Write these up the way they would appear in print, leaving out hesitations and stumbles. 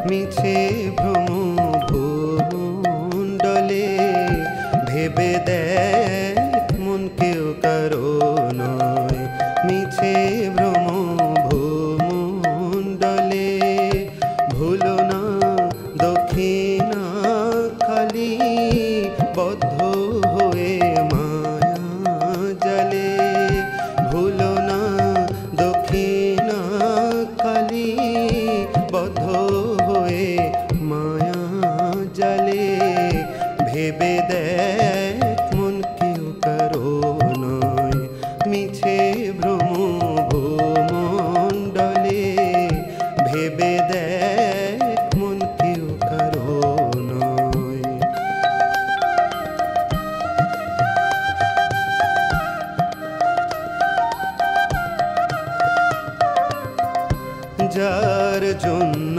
মিছে ভ্রম ভূমণ্ডলে ভেবে দেখ মন কেউ কারো নয়। মিছে ভ্রম ভূমণ্ডলে ভুলো না দক্ষিণা কালী বদ্ধ হয়ে মায়া জালে। ভুলো না দক্ষিণা কালী বদ্ধ হয়ে মায়া জালে ভেবে দেখ মন কেউ কারো নয়। মিছে ভ্রম ভূমণ্ডলে ভেবে দেখ মন কেউ কারো নয়। যার জন্য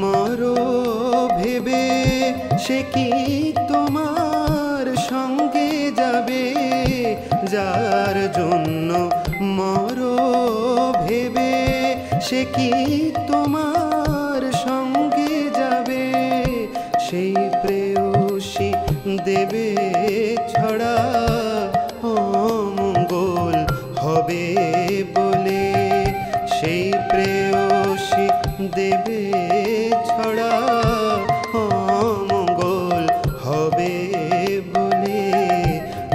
মরো ভেবে সে কি তোমার সঙ্গে যাবে? যার জন্য মরো ভেবে সে কি তোমার সঙ্গে যাবে? সেই প্রেয়সী দেবে ছড়া অমঙ্গল হবে বলে। সেই প্রেয়সী দেবে ছড়া অমঙ্গল হবে বলে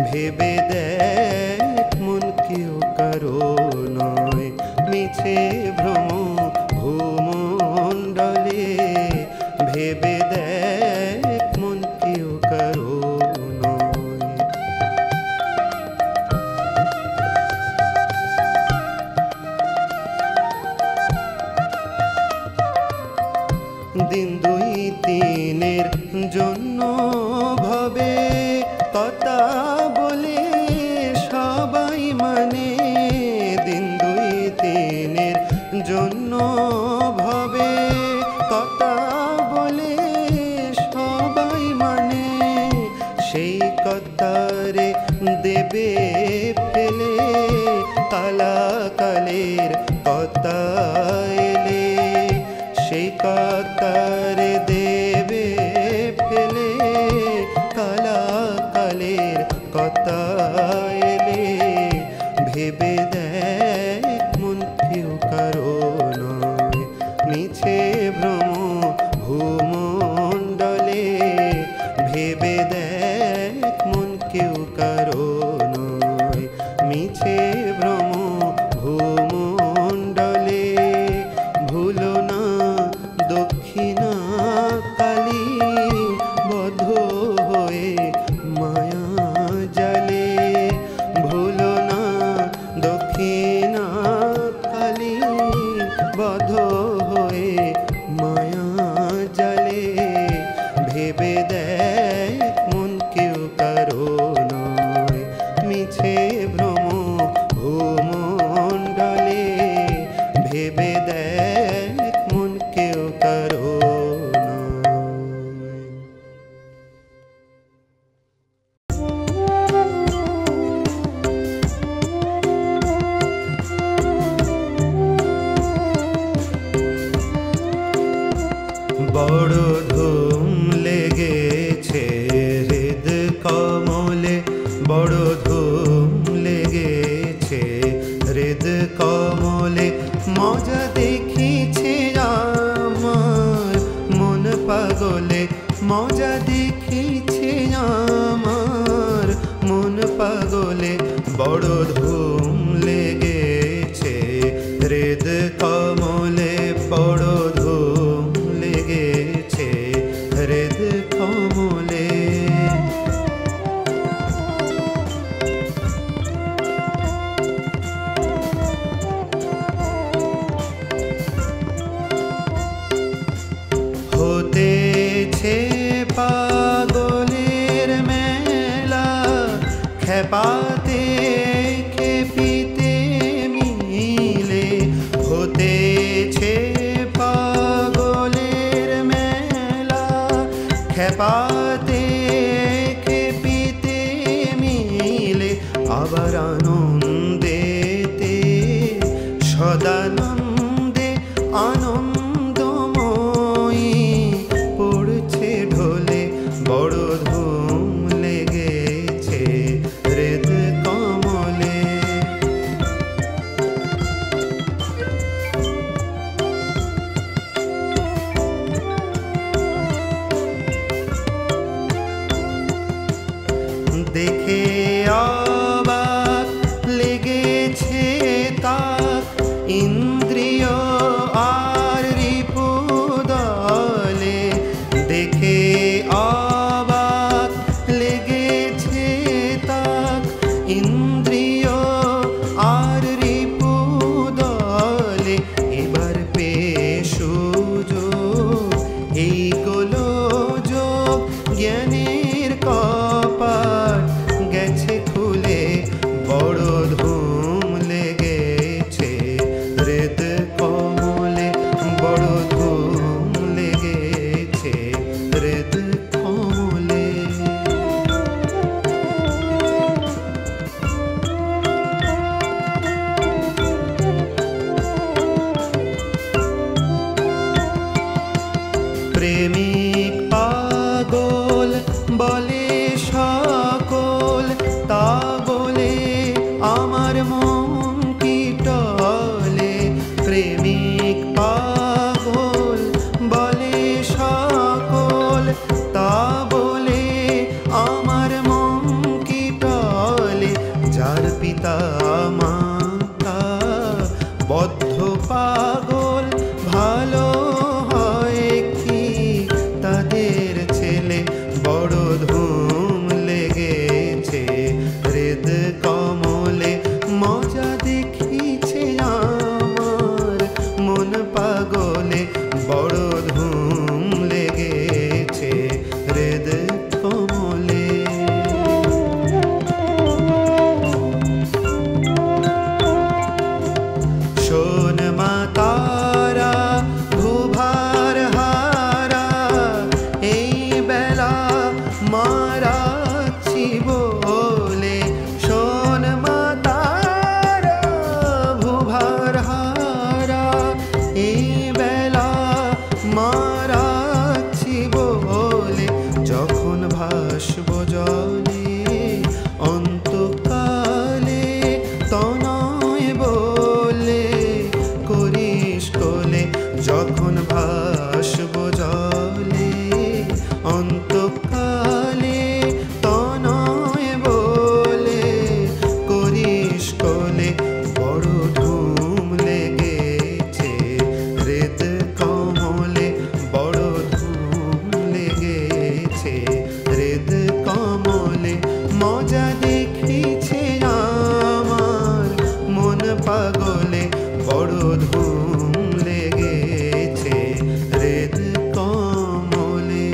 ভেবে দেখ মন কেউ কারো নয়। মিছে ভ্রম ভূমণ্ডলে ভেবে দেখ মন কেউ কারো নয়। দিন দুই তিনের জন্য ভবে কথা বলে সবাই মানে। দিন দুই তিনের জন্য ভবে কথা বলে সবাই মানে। সেই কথারে দেবে ফেলে কালাকালের কথা এলে। সেই কথারে দেবে ফেলে কালাকালের কথা এলে ভেবে দেখ মন কেউ কারো নয়। মিছে ভ্রম ভূমণ্ডলে ভেবে দেখ মন কেউ কারো নয়। মিছে ভ্রম ভূমণ্ডলে ভুলো না দক্ষিণা কালী বদ্ধ হয়ে মায়া জালে। ভুলো না দক্ষিণা কালী বদ্ধ হয়ে মায়া জালে ভেবে দেখ মন কেউ কারো নয়। মিছে ভ্রম ভূমণ্ডলে ভেবে দেখ মন কেউ কারো নয়। বড় ধুম লেগেছে হৃদ কমলে। বড় ধুম লেগেছে হৃদ কমলে। মজা দেখিছে আমার মন পাগলে। মজা দেখিছে আমার মন পাগলে। বড় ধুম লেগেছে হৃদ কমলে। বড় ধুম লেগেছে হৃদ কমলে। হতেছে পাগলের মেলা খেপাতে খেপিতে মিলে। হতেছে পাগলের মেলা খেপাতে খেপিতে মিলে। আবার আনন্দেতে সদানন্দে আনন্দময়ী প্রেমিক পাগল বলে সকল, তা বলে আমার মন কি টলে। প্রেমিক পাগল বলে সকল, তা বলে আমার মন কি টলে। যার পিতা মাতা বদ্ধ পাগল ভালো হয় কি, তাদের ছেলে বড় ধুম লেগেছে হৃদ কমলে। মজা দেখিছে আমার মন পাগলে, বড় ধুম লেগেছে হৃদ কমলে। শোন মা তারা ভুভার হারা, এই বেলা মারাচ্ছি বলে। শোন মা তারা ভুভার হারা, এই বেলা মারাচ্ছি বলে। যখন ভাসব জলে অন্তকালে, তনয় বলে করিস কোলে। যখন ভাসব জলে অন্তকালে, তনয় বলে করিস কোলে। বড় ধুম লেগেছে হৃদ কমলে, বড় ধুম লেগেছে হৃদ কমলে। মজা দেখিছে আমার মন পাগলে, বড় ধুম লেগেছে হৃদ কমলে।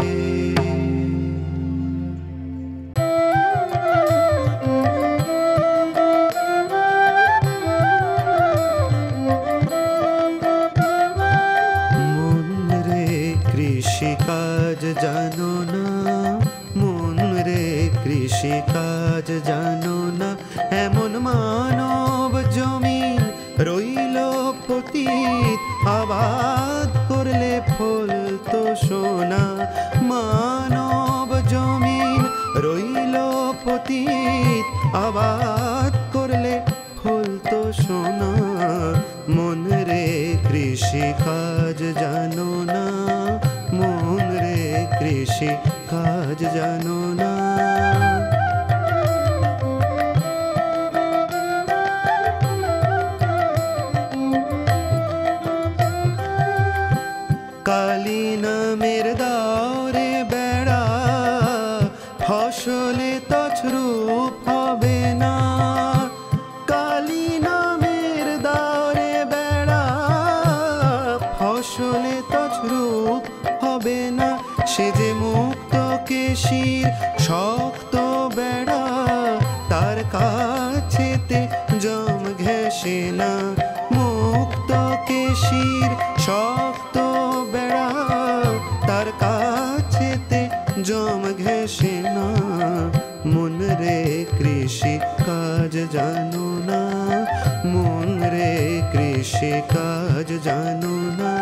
মন রে কৃষিকাজ জানো না, মন রে কৃষিকাজ জানো না। এমন মানব জমিন রইল পতিত, আবাদ করলে ফল তো সোনা। মানব জমিন রইল পতিত, আবাদ করলে ফল তো সোনা। মন রে কৃষিকাজ জানো না, মন রে কৃষিকাজ জানো না। কালী নামের দাওরে বেড়া, ফসলে তছরূপ হবে না। কালী নামের দাওরে বেড়া, ফসলে তছরূপ হবে না। সে যে মুক্ত কেশির শক্ত বেড়া, তার কাছেতে জম ঘেঁষে না। মুক্ত কেশির শক্ত বেড়া, তার কাছেতে জম ঘেঁষে না। মন রে কৃষি কাজ জানো না, মন রে কৃষি কাজ জানো না।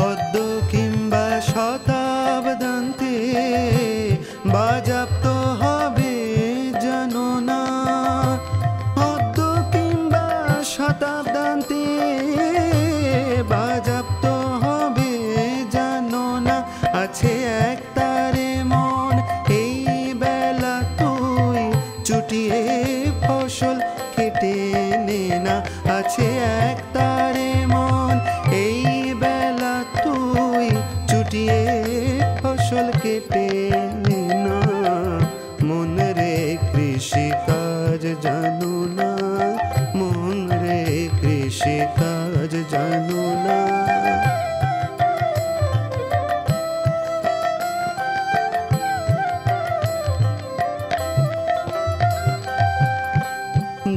অদ্য কিংবা শতাব্দান্তে বাজাপ্ত হবে জানো না। অদ্য কিংবা শতাব্দান্তে বাজাপ্ত হবে জানো না। আছে এক তারে মন এই বেলা তুই চুটিয়ে ফসল কেটে নে না। আছে এক তারে মন এই বেলা তুই চুটিয়ে ফসল কেটে নে না। মন রে কৃষি কাজ জানো না, মন রে কৃষি কাজ জানো না।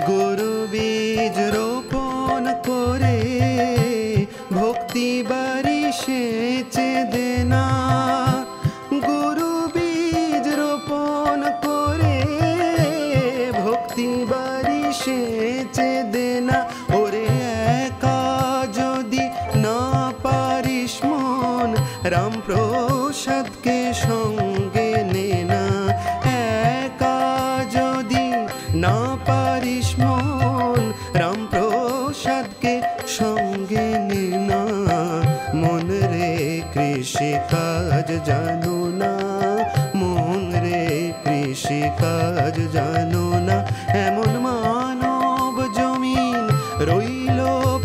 গরু বীজ রোপণ করে ভক্তি বাড়ি সেচে দে না। গরু বীজ রোপণ করে না পারিস মন রামপ্রসাদকে সঙ্গে নে না, মন রে কৃষি কাজ জানো না, মন রে কৃষি কাজ জানো না। এমন মানব জমিন রইল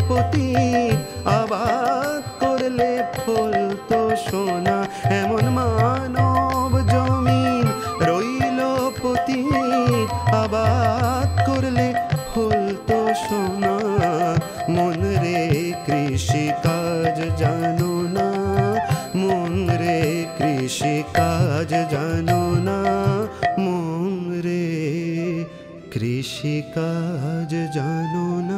পতিত, আবাদ করলে ফল তো সোনা। এমন মানব জমিন রইল পতিত, আবাদ করলে ফল তো সোনা। মন রে কৃষি কাজ জানো না, মন রে কৃষি কাজ জানো না, মন রে কৃষি কাজ জানো না।